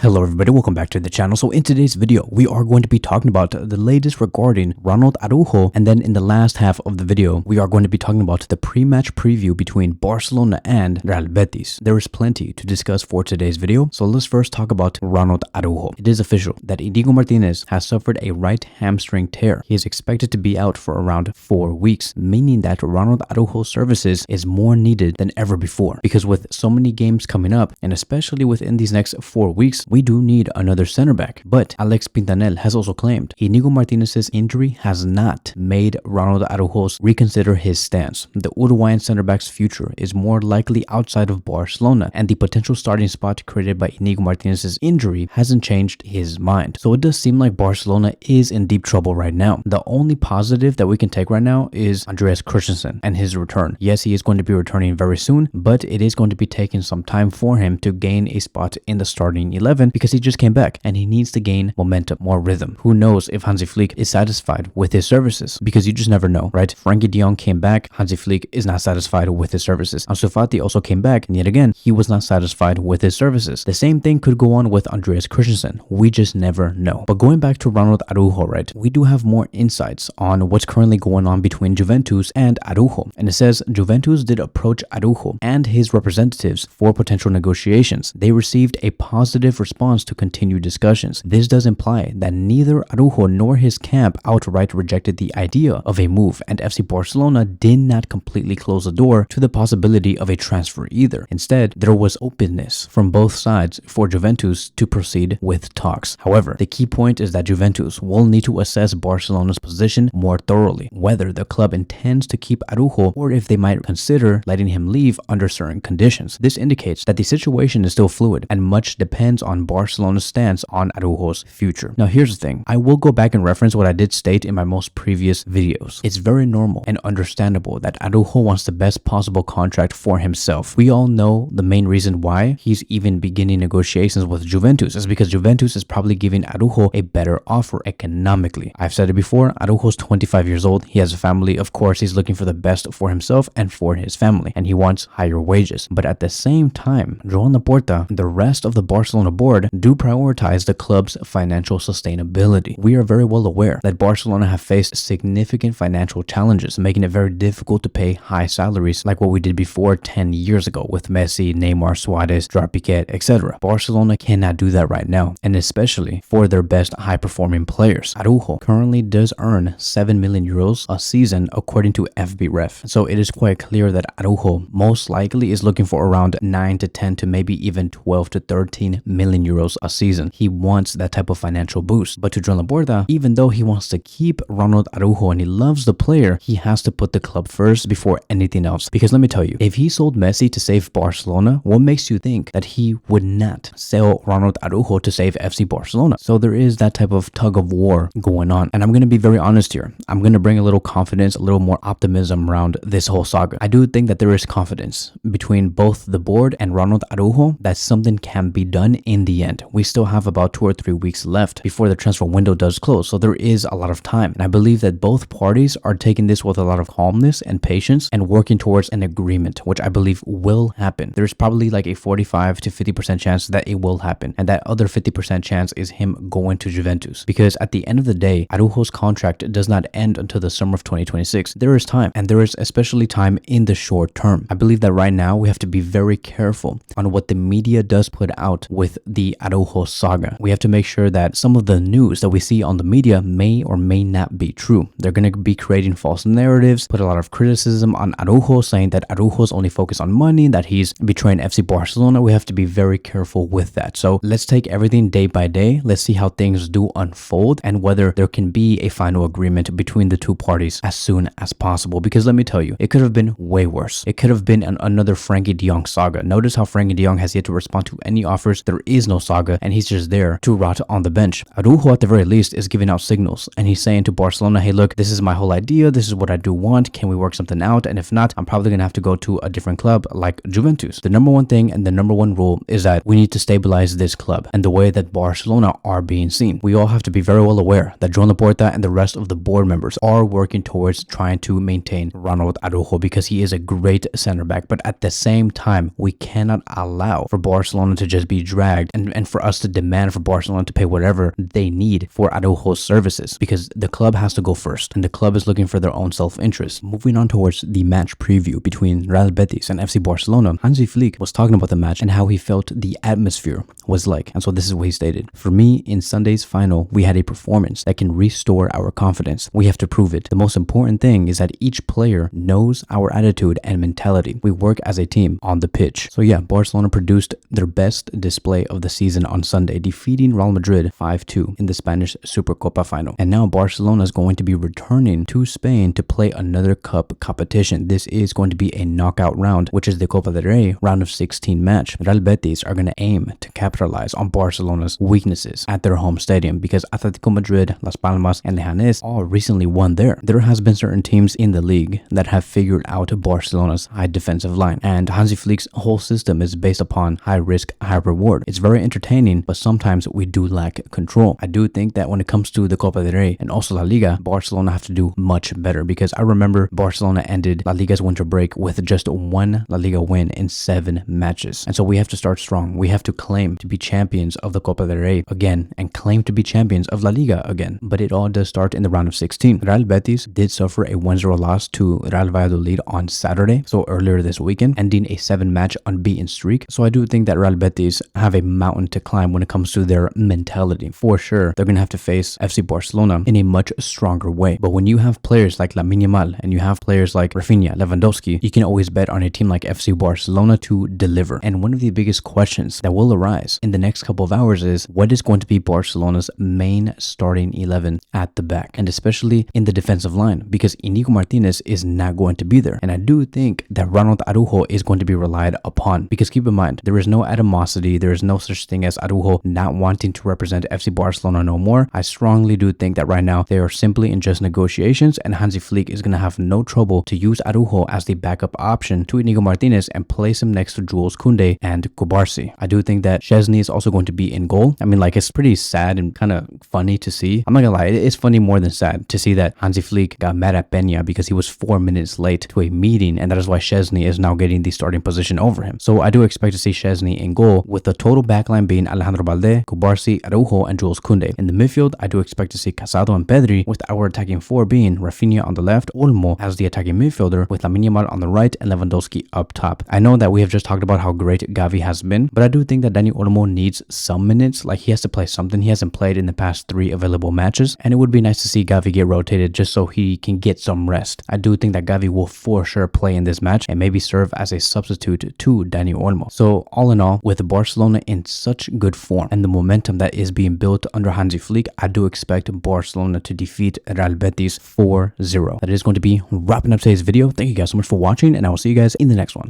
Hello everybody, welcome back to the channel. So in today's video, we are going to be talking about the latest regarding Ronald Araujo, and then in the last half of the video, we are going to be talking about the pre-match preview between Barcelona and Real Betis. There is plenty to discuss for today's video, so let's first talk about Ronald Araujo. It is official that Inigo Martinez has suffered a right hamstring tear. He is expected to be out for around 4 weeks, meaning that Ronald Araujo's services is more needed than ever before, because with so many games coming up, and especially within these next 4 weeks, we do need another center back. But Alex Pintanel has also claimed Inigo Martinez's injury has not made Ronald Araujo reconsider his stance. The Uruguayan center back's future is more likely outside of Barcelona, and the potential starting spot created by Inigo Martinez's injury hasn't changed his mind. So it does seem like Barcelona is in deep trouble right now. The only positive that we can take right now is Andreas Christensen and his return. Yes, he is going to be returning very soon, but it is going to be taking some time for him to gain a spot in the starting 11 because he just came back and he needs to gain momentum, more rhythm. Who knows if Hansi Flick is satisfied with his services, because you just never know, right? Frankie de Jong came back, Hansi Flick is not satisfied with his services. Ansu Fati also came back, and yet again, he was not satisfied with his services. The same thing could go on with Andreas Christensen. We just never know. But going back to Ronald Araujo, right? We do have more insights on what's currently going on between Juventus and Araujo. And it says Juventus did approach Araujo and his representatives for potential negotiations. They received a positive response to continue discussions. This does imply that neither Araujo nor his camp outright rejected the idea of a move, and FC Barcelona did not completely close the door to the possibility of a transfer either. Instead, there was openness from both sides for Juventus to proceed with talks. However, the key point is that Juventus will need to assess Barcelona's position more thoroughly, whether the club intends to keep Araujo or if they might consider letting him leave under certain conditions. This indicates that the situation is still fluid and much depends on Barcelona's stance on Araujo's future. Now here's the thing, I will go back and reference what I did state in my most previous videos. It's very normal and understandable that Araujo wants the best possible contract for himself. We all know the main reason why he's even beginning negotiations with Juventus is because Juventus is probably giving Araujo a better offer economically. I've said it before, Araujo's 25 years old, he has a family, of course he's looking for the best for himself and for his family, and he wants higher wages. But at the same time, Joan Laporta, the rest of the Barcelona board do prioritize the club's financial sustainability. We are very well aware that Barcelona have faced significant financial challenges, making it very difficult to pay high salaries like what we did before 10 years ago with Messi, Neymar, Suarez, Gerard Piqué, etc. Barcelona cannot do that right now, and especially for their best high-performing players. Araujo currently does earn 7 million euros a season according to FBref, so it is quite clear that Araujo most likely is looking for around 9 to 10 to maybe even 12 to 13 million euros a season. He wants that type of financial boost. But to Joan Laporta, even though he wants to keep Ronald Araujo and he loves the player, he has to put the club first before anything else. Because let me tell you, if he sold Messi to save Barcelona, what makes you think that he would not sell Ronald Araujo to save FC Barcelona? So there is that type of tug of war going on. And I'm going to be very honest here. I'm going to bring a little confidence, a little more optimism around this whole saga. I do think that there is confidence between both the board and Ronald Araujo that something can be done in the end. We still have about 2 or 3 weeks left before the transfer window does close, so there is a lot of time. And I believe that both parties are taking this with a lot of calmness and patience and working towards an agreement, which I believe will happen. There's probably like a 45 to 50% chance that it will happen, and that other 50% chance is him going to Juventus, because at the end of the day, Araujo's contract does not end until the summer of 2026. There is time, and there is especially time in the short term. I believe that right now we have to be very careful on what the media does put out with the Araujo saga. We have to make sure that some of the news that we see on the media may or may not be true. They're going to be creating false narratives, put a lot of criticism on Araujo, saying that Araujo's only focused on money, that he's betraying FC Barcelona. We have to be very careful with that. So let's take everything day by day. Let's see how things do unfold and whether there can be a final agreement between the two parties as soon as possible. Because let me tell you, it could have been way worse. It could have been another Frankie de Jong saga. Notice how Frankie de Jong has yet to respond to any offers. There is no saga, and he's just there to rot on the bench. Araujo, at the very least, is giving out signals, and he's saying to Barcelona, hey look, this is my whole idea, this is what I do want, can we work something out? And if not, I'm probably gonna have to go to a different club like Juventus. The number one thing and the number one rule is that we need to stabilize this club and the way that Barcelona are being seen. We all have to be very well aware that Joan Laporta and the rest of the board members are working towards trying to maintain Ronald Araujo because he is a great center back, but at the same time, we cannot allow for Barcelona to just be dragged point and for us to demand for Barcelona to pay whatever they need for Araujo's services, because the club has to go first and the club is looking for their own self-interest. Moving on towards the match preview between Real Betis and FC Barcelona, Hansi Flick was talking about the match and how he felt the atmosphere was like. And so this is what he stated: "For me, in Sunday's final, we had a performance that can restore our confidence. We have to prove it. The most important thing is that each player knows our attitude and mentality. We work as a team on the pitch." So yeah, Barcelona produced their best display of the season on Sunday, defeating Real Madrid 5-2 in the Spanish Supercopa final. And now Barcelona is going to be returning to Spain to play another cup competition. This is going to be a knockout round, which is the Copa del Rey round of 16 match. Real Betis are going to aim to capitalize on Barcelona's weaknesses at their home stadium, because Atletico Madrid, Las Palmas, and Leganés all recently won there. There has been certain teams in the league that have figured out Barcelona's high defensive line, and Hansi Flick's whole system is based upon high risk, high reward. It's very entertaining, but sometimes we do lack control. I do think that when it comes to the Copa del Rey and also La Liga, Barcelona have to do much better, because I remember Barcelona ended La Liga's winter break with just one La Liga win in 7 matches. And so we have to start strong. We have to claim to be champions of the Copa del Rey again and claim to be champions of La Liga again. But it all does start in the round of 16. Real Betis did suffer a 1-0 loss to Real Valladolid on Saturday, so earlier this weekend, ending a 7-match unbeaten streak. So I do think that Real Betis have a mountain to climb when it comes to their mentality. For sure, they're going to have to face FC Barcelona in a much stronger way. But when you have players like Lamine Yamal and you have players like Rafinha, Lewandowski, you can always bet on a team like FC Barcelona to deliver. And one of the biggest questions that will arise in the next couple of hours is, what is going to be Barcelona's main starting 11 at the back, and especially in the defensive line, because Inigo Martinez is not going to be there. And I do think that Ronald Araujo is going to be relied upon, because keep in mind, there is no animosity, there is no such thing as Araujo not wanting to represent FC Barcelona no more. I strongly do think that right now they are simply in just negotiations, and Hansi Flick is going to have no trouble to use Araujo as the backup option to Inigo Martinez and place him next to Jules Koundé and Kubarsi. I do think that Szczesny is also going to be in goal. I mean, like, it's pretty sad and kind of funny to see. I'm not gonna lie, it's funny more than sad to see that Hansi Flick got mad at Peña because he was 4 minutes late to a meeting, and that is why Szczesny is now getting the starting position over him. So I do expect to see Szczesny in goal, with the total backline being Alejandro Balde, Kubarsi, Araujo, and Jules Koundé. In the midfield, I do expect to see Casado and Pedri, with our attacking 4 being Rafinha on the left, Olmo as the attacking midfielder, with Lamine Yamal on the right and Lewandowski up top. I know that we have just talked about how great Gavi has been, but I do think that Dani Olmo needs some minutes. Like, he has to play something. He hasn't played in the past 3 available matches, and it would be nice to see Gavi get rotated just so he can get some rest. I do think that Gavi will for sure play in this match and maybe serve as a substitute to Dani Olmo. So all in all, with Barcelona in such good form and the momentum that is being built under Hansi Flick, I do expect Barcelona to defeat Real Betis 4-0. That is going to be wrapping up today's video. Thank you guys so much for watching, and I will see you guys in the next one.